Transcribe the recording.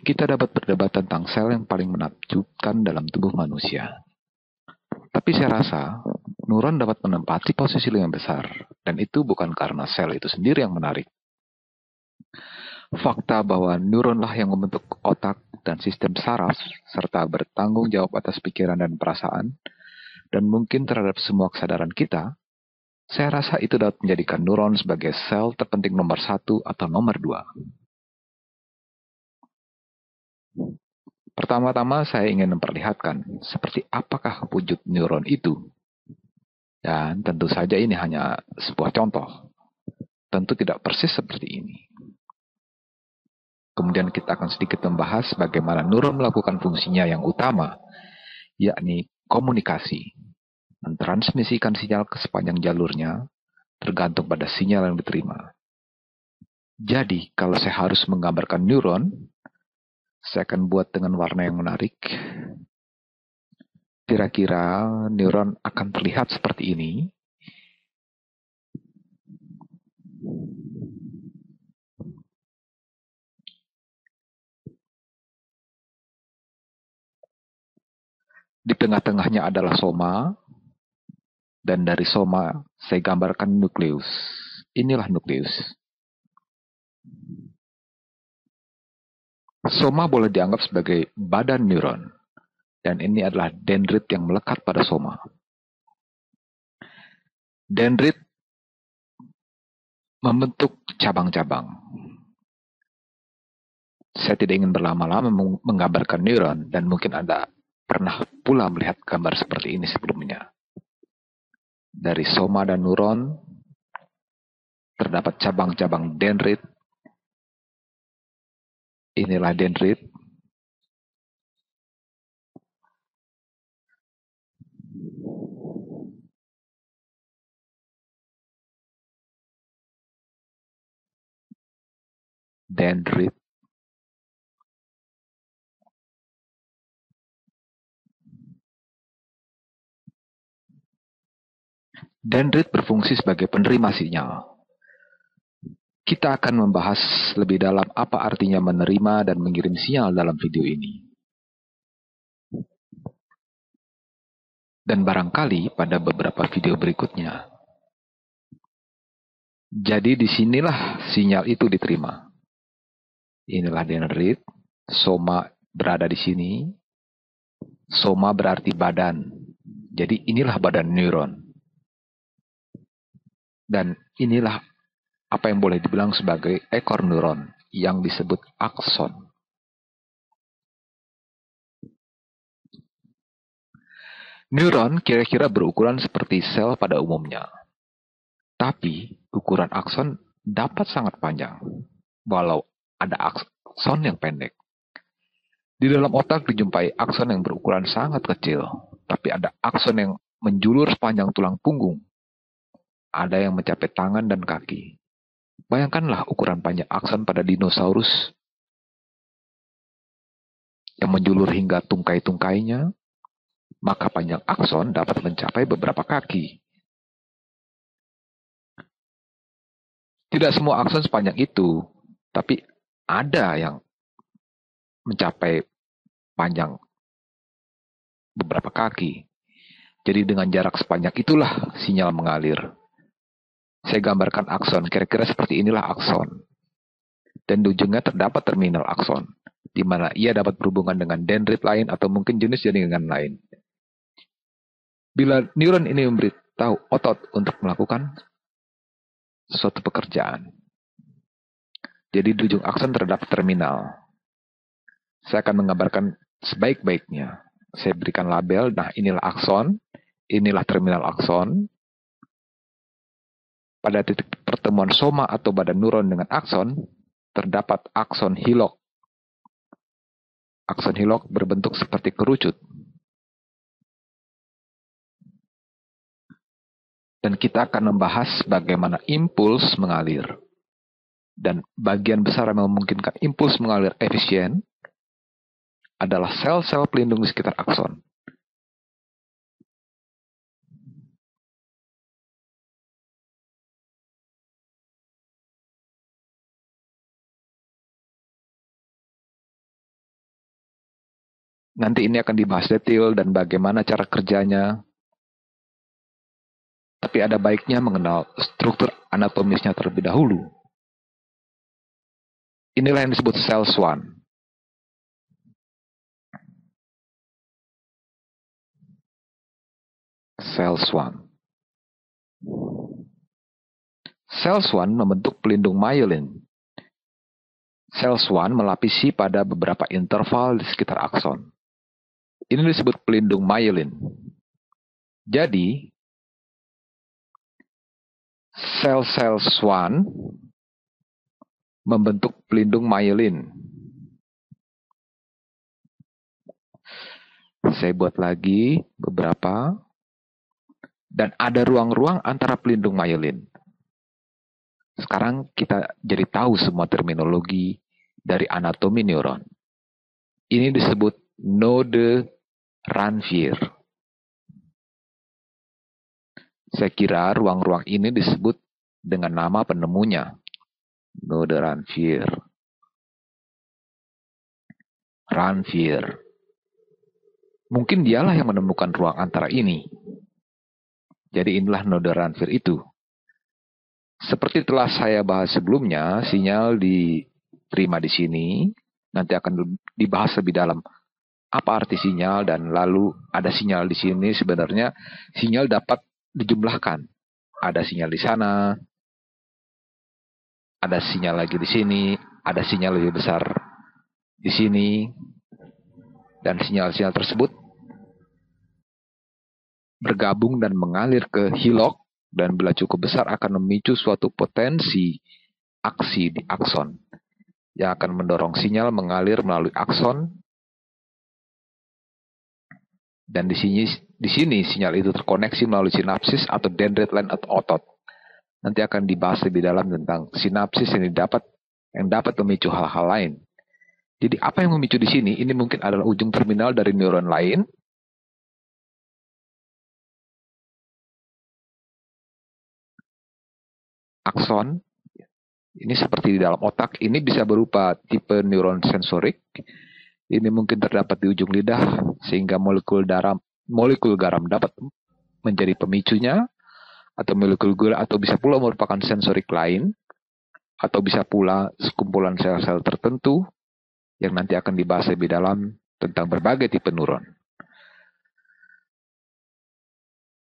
Kita dapat berdebat tentang sel yang paling menakjubkan dalam tubuh manusia. Tapi saya rasa, neuron dapat menempati posisi yang besar, dan itu bukan karena sel itu sendiri yang menarik. Fakta bahwa neuronlah yang membentuk otak dan sistem saraf, serta bertanggung jawab atas pikiran dan perasaan, dan mungkin terhadap semua kesadaran kita, saya rasa itu dapat menjadikan neuron sebagai sel terpenting nomor 1 atau nomor 2. Pertama-tama saya ingin memperlihatkan seperti apakah wujud neuron itu. Dan tentu saja ini hanya sebuah contoh. Tentu tidak persis seperti ini. Kemudian kita akan sedikit membahas bagaimana neuron melakukan fungsinya yang utama, yakni komunikasi. Mentransmisikan sinyal ke sepanjang jalurnya, tergantung pada sinyal yang diterima. Jadi, kalau saya harus menggambarkan neuron, saya akan buat dengan warna yang menarik. Kira-kira neuron akan terlihat seperti ini. Di tengah-tengahnya adalah soma, dan dari soma saya gambarkan nukleus. Inilah nukleus. Soma boleh dianggap sebagai badan neuron, dan ini adalah dendrit yang melekat pada soma. Dendrit membentuk cabang-cabang. Saya tidak ingin berlama-lama menggambarkan neuron, dan mungkin Anda pernah pula melihat gambar seperti ini sebelumnya. Dari soma dan neuron, terdapat cabang-cabang dendrit. Inilah dendrit. Dendrit. Dendrit berfungsi sebagai penerima sinyal. Kita akan membahas lebih dalam apa artinya menerima dan mengirim sinyal dalam video ini. Dan barangkali pada beberapa video berikutnya. Jadi disinilah sinyal itu diterima. Inilah dendrit, soma berada di sini. Soma berarti badan. Jadi inilah badan neuron. Dan inilah apa yang boleh dibilang sebagai ekor neuron yang disebut akson. Neuron kira-kira berukuran seperti sel pada umumnya. Tapi ukuran akson dapat sangat panjang, walau ada akson yang pendek. Di dalam otak dijumpai akson yang berukuran sangat kecil, tapi ada akson yang menjulur sepanjang tulang punggung. Ada yang mencapai tangan dan kaki. Bayangkanlah ukuran panjang akson pada dinosaurus yang menjulur hingga tungkai-tungkainya, maka panjang akson dapat mencapai beberapa kaki. Tidak semua akson sepanjang itu, tapi ada yang mencapai panjang beberapa kaki. Jadi dengan jarak sepanjang itulah sinyal mengalir. Saya gambarkan akson, kira-kira seperti inilah akson. Dan di ujungnya terdapat terminal akson, di mana ia dapat berhubungan dengan dendrit lain atau mungkin jenis jaringan lain. Bila neuron ini memberitahu otot untuk melakukan suatu pekerjaan. Jadi di ujung akson terdapat terminal. Saya akan menggambarkan sebaik-baiknya. Saya berikan label, nah inilah akson, inilah terminal akson. Pada titik pertemuan soma atau badan neuron dengan akson, terdapat akson hilok. Akson hilok berbentuk seperti kerucut. Dan kita akan membahas bagaimana impuls mengalir. Dan bagian besar yang memungkinkan impuls mengalir efisien adalah sel-sel pelindung di sekitar akson. Nanti ini akan dibahas detail dan bagaimana cara kerjanya. Tapi ada baiknya mengenal struktur anatomisnya terlebih dahulu. Inilah yang disebut cell swan. Cell swan. Cell swan membentuk pelindung myelin. Sel swan melapisi pada beberapa interval di sekitar akson. Ini disebut pelindung myelin. Jadi, sel-sel swan membentuk pelindung myelin. Saya buat lagi beberapa. Dan ada ruang-ruang antara pelindung myelin. Sekarang kita jadi tahu semua terminologi dari anatomi neuron. Ini disebut node Ranvier. Saya kira ruang-ruang ini disebut dengan nama penemunya, node Ranvier. Ranvier. Mungkin dialah yang menemukan ruang antara ini. Jadi inilah node Ranvier itu. Seperti telah saya bahas sebelumnya, sinyal diterima di sini, nanti akan dibahas lebih dalam apa arti sinyal, dan lalu ada sinyal di sini. Sebenarnya sinyal dapat dijumlahkan. Ada sinyal di sana, ada sinyal lagi di sini, ada sinyal lebih besar di sini, dan sinyal-sinyal tersebut bergabung dan mengalir ke hilok, dan bila cukup besar akan memicu suatu potensi aksi di akson yang akan mendorong sinyal mengalir melalui akson, dan di sini sinyal itu terkoneksi melalui sinapsis atau dendrit line atau otot. Nanti akan dibahas lebih dalam tentang sinapsis yang dapat memicu hal-hal lain. Jadi apa yang memicu di sini? Ini mungkin adalah ujung terminal dari neuron lain. Akson, ini seperti di dalam otak, ini bisa berupa tipe neuron sensorik. Ini mungkin terdapat di ujung lidah, sehingga molekul garam dapat menjadi pemicunya, atau molekul gula, atau bisa pula merupakan sensorik lain, atau bisa pula sekumpulan sel-sel tertentu, yang nanti akan dibahas lebih dalam tentang berbagai tipe neuron.